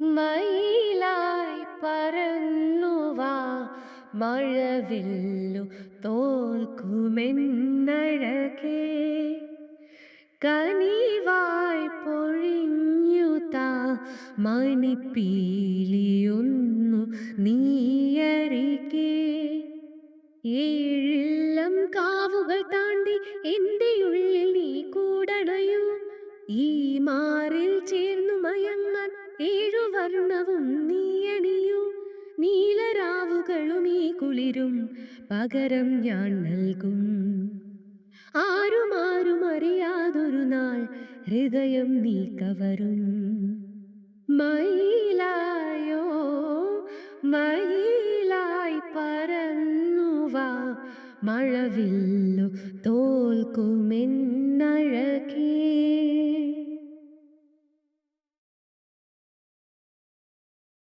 മയിലായി പറന്നുവാ മഴവില്ലു തോൽക്കുമെന്നഴകേ കനിവായി പൊഴിഞ്ഞുതാ മണിപ്പീലിയൊന്നു നീയരികേ ഏഴില്ലം കാവുകൾ താണ്ടി എന്റെ ഉള്ളിൽ നീ കൂടണയൂ ഈ മാറിൽ ചേർന്നു മയങ്ങാൻ ഏഴു വർണ്ണവും നീയണിയൂ നീലരാവുകളും ഈ കുളിരും പകരം ഞാൻ നൽകും ആരും അറിയാതൊരു നാൾ ഹൃദയം നീ കവരും മയിലായോ മയിലായി പറന്നുവാ മഴവില്ലു തോൽക്കുമെൻ